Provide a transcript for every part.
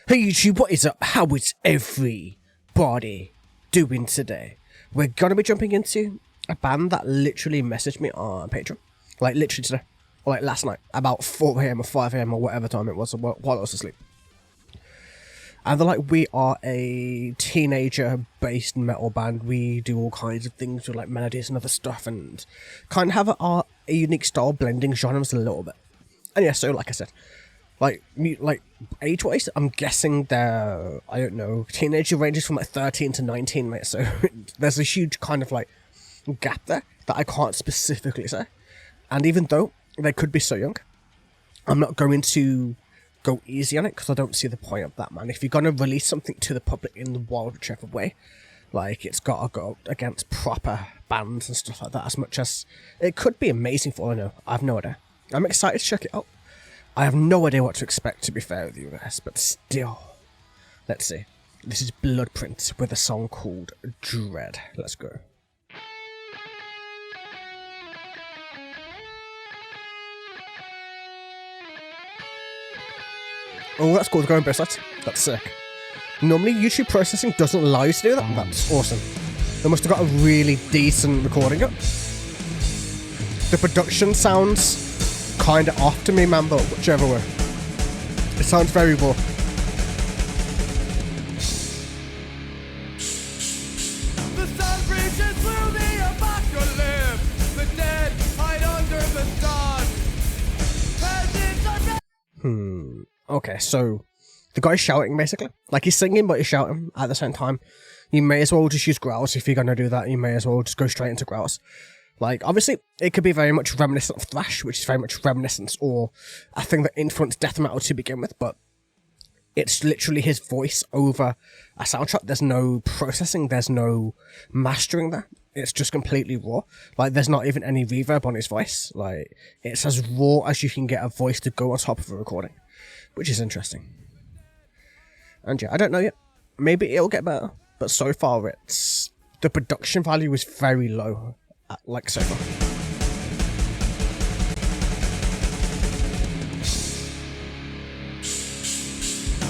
Hey YouTube, what is up? How is everybody doing today? We're gonna be jumping into a band that literally messaged me on Patreon. Like literally today. Or like last night. About 4 AM or 5 AM or whatever time it was while I was asleep. And they're like, we are a teenager-based metal band. We do all kinds of things with like melodies and other stuff and kind of have a unique style, blending genres a little bit. And yeah, so like I said, like age-wise, I'm guessing they're, I don't know, teenager ranges from like 13 to 19, mate. So there's a huge kind of like gap there that I can't specifically say. And even though they could be so young, I'm not going to go easy on it because I don't see the point of that, man. If you're going to release something to the public in the wild, whichever way, like it's got to go against proper bands and stuff like that, as much as it could be amazing for all I know. I have no idea. I'm excited to check it out. I have no idea what to expect, to be fair with you guys, but still, let's see. This is Bloodprint with a song called Dread. Let's go. Oh, that's cool, the going best. That's sick. Normally, YouTube processing doesn't allow you to do that. That's awesome. They must have got a really decent recording up. The production sounds kind of off to me, man, but whichever way. It sounds very raw. The sun reaches through the apocalypse. The dead hide under the sun. Okay, so the guy's shouting, basically. Like, he's singing, but he's shouting at the same time. You may as well just use growls. If you're going to do that, you may as well just go straight into growls. Like, obviously, it could be very much reminiscent of thrash, which is very much reminiscent, or a thing that influenced death metal to begin with, but it's literally his voice over a soundtrack. There's no processing, there's no mastering there. It's just completely raw. Like, there's not even any reverb on his voice. Like, it's as raw as you can get a voice to go on top of a recording, which is interesting. And yeah, I don't know yet. Maybe it'll get better, but so far it's... the production value is very low. Like so far.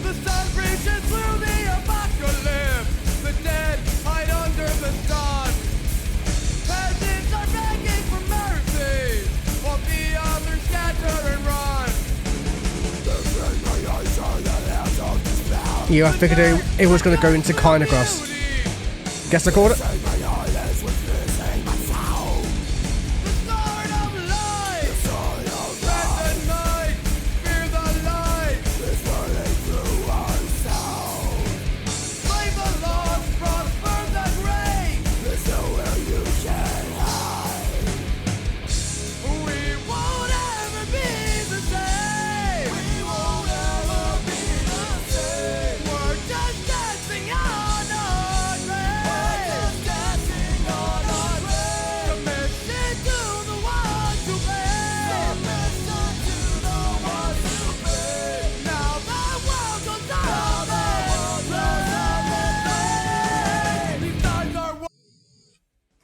The sun reaches through the apocalypse. The dead hide under the sun. Peasants are begging for mercy, while the others scatter and run. Yeah, I figured it was going to go into kind of grass. Guess I called it.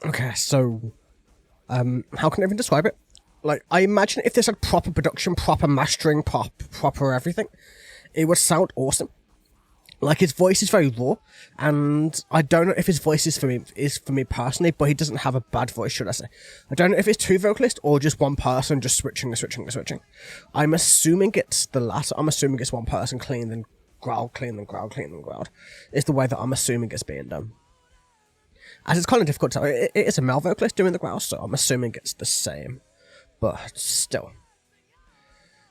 Okay, so, how can I even describe it? Like, I imagine if this had proper production, proper mastering, proper everything, it would sound awesome. Like, his voice is very raw, and I don't know if his voice is for me personally, but he doesn't have a bad voice, should I say. I don't know if it's two vocalists or just one person just switching. I'm assuming it's the latter. I'm assuming it's one person clean, then growl, clean, then growl, clean, then growled. Is the way that I'm assuming it's being done. As it's kind of difficult to tell, it is a male vocalist doing the growls, so I'm assuming it's the same. But still.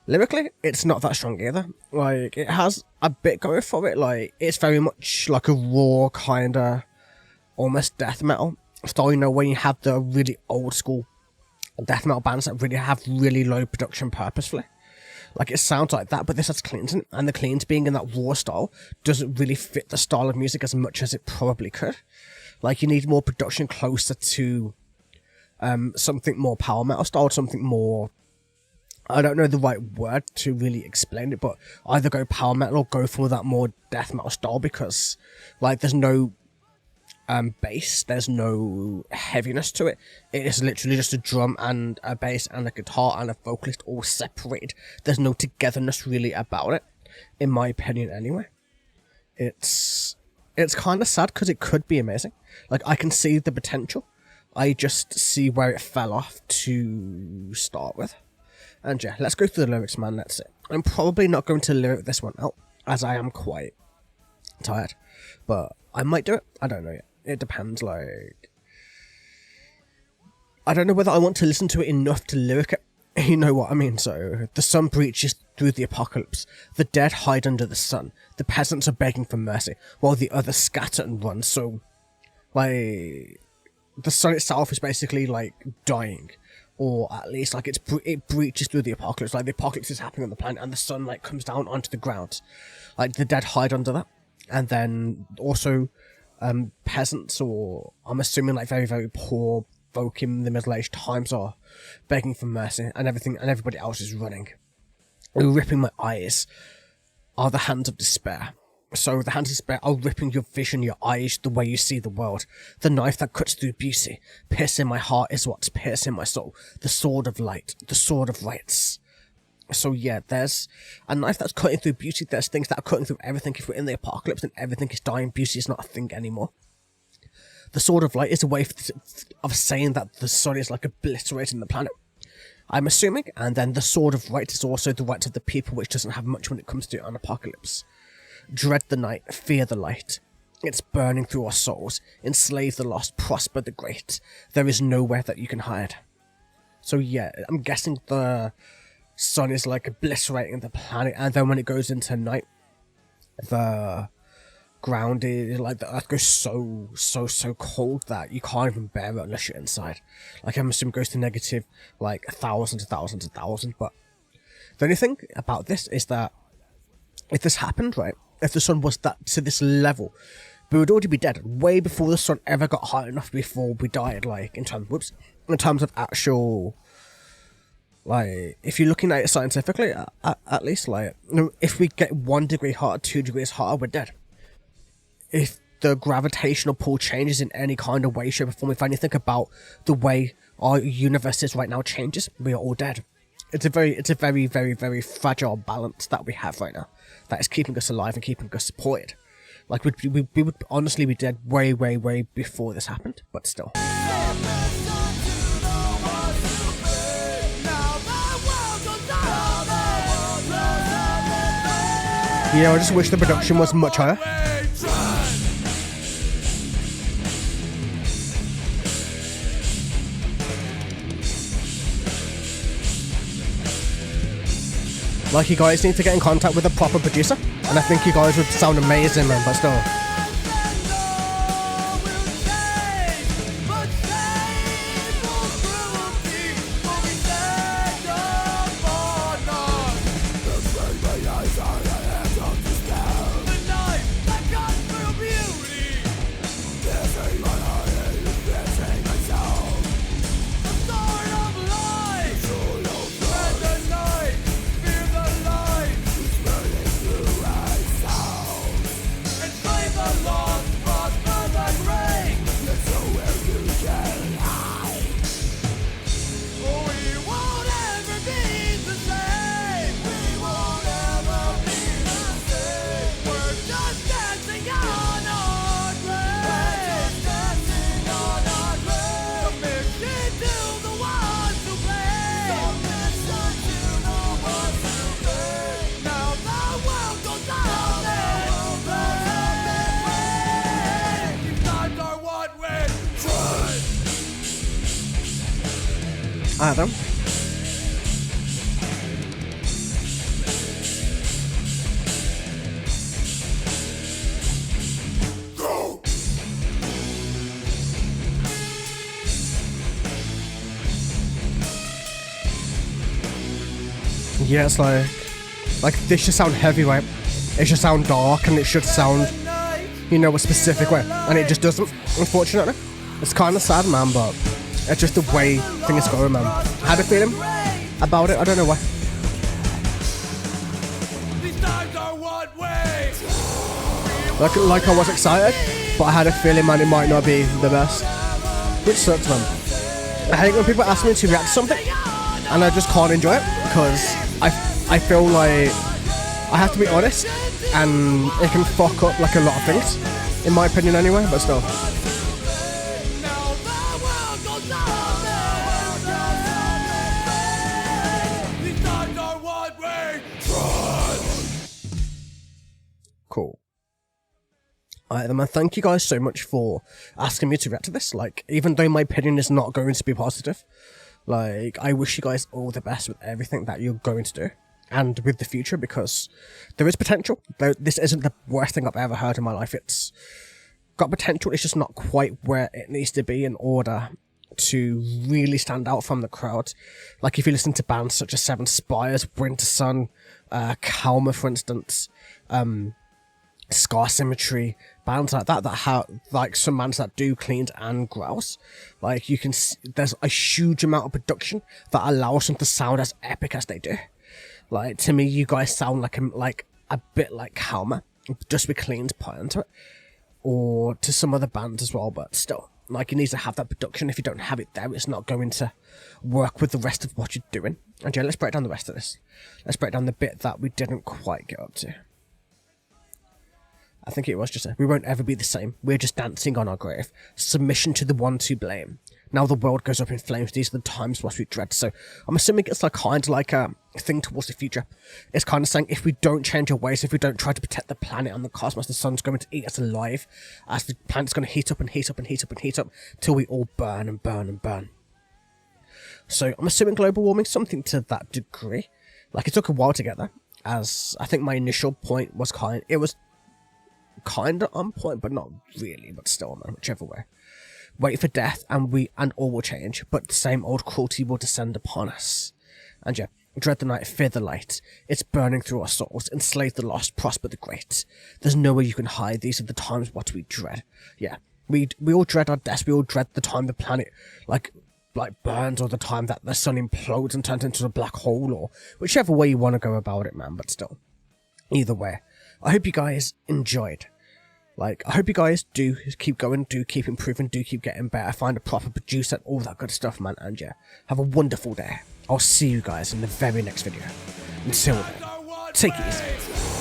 Lyrically, it's not that strong either. Like, it has a bit going for it. Like, it's very much like a raw kind of almost death metal style, you know, when you have the really old school death metal bands that really have really low production purposefully. Like, it sounds like that, but this has cleans in it, and the cleans being in that raw style doesn't really fit the style of music as much as it probably could. Like, you need more production closer to something more power metal style, something more... I don't know the right word to really explain it, but either go power metal or go for that more death metal style, because, like, there's no bass, there's no heaviness to it. It is literally just a drum and a bass and a guitar and a vocalist all separated. There's no togetherness really about it, in my opinion anyway. it's kind of sad because it could be amazing. Like, I can see the potential. I just see where it fell off to start with. And yeah, let's go through the lyrics, man. Let's see. I'm probably not going to lyric this one out, as I am quite tired. But I might do it. I don't know yet. It depends, like... I don't know whether I want to listen to it enough to lyric it. You know what I mean? So, the sun breaches through the apocalypse. The dead hide under the sun. The peasants are begging for mercy, while the others scatter and run. So, like... the sun itself is basically, like, dying. Or at least, like, it breaches through the apocalypse. Like, the apocalypse is happening on the planet, and the sun, like, comes down onto the ground. Like, the dead hide under that. And then, also, peasants, or, I'm assuming, like, very, very poor folk in the Middle-aged times are begging for mercy, and everybody else is running. Ripping my eyes are the hands of despair. So the hands of despair are ripping your vision, your eyes, the way you see the world. The knife that cuts through beauty, piercing my heart is what's piercing my soul. The sword of light, the sword of rights. So yeah, there's a knife that's cutting through beauty. There's things that are cutting through everything. If we're in the apocalypse and everything is dying, beauty is not a thing anymore. The sword of light is a way of saying that the sun is like obliterating the planet, I'm assuming. And then the sword of right is also the rights of the people, which doesn't have much when it comes to an apocalypse. Dread the night, fear the light. It's burning through our souls. Enslave the lost, prosper the great. There is nowhere that you can hide. So yeah, I'm guessing the sun is like obliterating the planet, and then when it goes into night, the ground is like, the earth goes so cold that you can't even bear it unless you're inside. Like, I'm assuming it goes to negative like 1,000 to 1,000. But the only thing about this is that if this happened, right, if the sun was that to this level, we would already be dead way before the sun ever got hot enough before we died. Like, in terms of actual, like, if you're looking at it scientifically, at least, like, if we get 1 degree hotter, 2 degrees hotter, we're dead. If the gravitational pull changes in any kind of way, shape, or form, if anything about the way our universe is right now changes, we are all dead. It's a very, very, very fragile balance that we have right now that is keeping us alive and keeping us supported. Like, we would honestly be dead way, way, way before this happened, but still. Yeah, I just wish the production was much higher. Like, you guys need to get in contact with a proper producer, and I think you guys would sound amazing, man, but still. Adam. Yeah, it's like this should sound heavy, right? It should sound dark, and it should sound, you know, a specific way, and it just doesn't, unfortunately. It's kind of sad, man, but it's just the way things go, man. I had a feeling about it, I don't know why. Like I was excited, but I had a feeling, man, it might not be the best. Which sucks, man. I hate when people ask me to react to something, and I just can't enjoy it, because I feel like I have to be honest, and it can fuck up like a lot of things, in my opinion anyway, but still. Now the world goes on. These times are what we trust. Cool. Alright then, man, thank you guys so much for asking me to react to this. Like, even though my opinion is not going to be positive, like, I wish you guys all the best with everything that you're going to do. And with the future, because there is potential. Though this isn't the worst thing I've ever heard in my life. It's got potential, it's just not quite where it needs to be in order to really stand out from the crowd. Like if you listen to bands such as Seven Spires, Winter Sun, Kalma for instance, Scar Symmetry, bands like that have like some bands that do cleans and growls. Like you can see, there's a huge amount of production that allows them to sound as epic as they do. Like to me, you guys sound like a bit like Kalma, just with cleans put into it, or to some other bands as well. But still, like you need to have that production. If you don't have it there, it's not going to work with the rest of what you're doing. And yeah, let's break down the rest of this. Let's break down the bit that we didn't quite get up to. I think it was just we won't ever be the same. We're just dancing on our grave. Submission to the one to blame. Now the world goes up in flames. These are the times what we dread. So I'm assuming it's like kind of like a thing towards the future. It's kind of saying if we don't change our ways, if we don't try to protect the planet and the cosmos, the sun's going to eat us alive, as the planet's going to heat up and heat up and heat up and heat up till we all burn and burn and burn. So I'm assuming global warming, something to that degree. Like it took a while to get there, as I think my initial point was kind of on point, but not really, but still, man, whichever way. Wait for death, and all will change, but the same old cruelty will descend upon us. And yeah, dread the night, fear the light. It's burning through our souls, enslave the lost, prosper the great. There's nowhere you can hide, these are the times what we dread. Yeah, we all dread our death, we all dread the time the planet, like burns, or the time that the sun implodes and turns into a black hole, or whichever way you want to go about it, man, but still. Either way, I hope you guys enjoyed. Like, I hope you guys do keep going, do keep improving, do keep getting better, find a proper producer, all that good stuff, man. And yeah, have a wonderful day. I'll see you guys in the very next video. Until then, take it easy.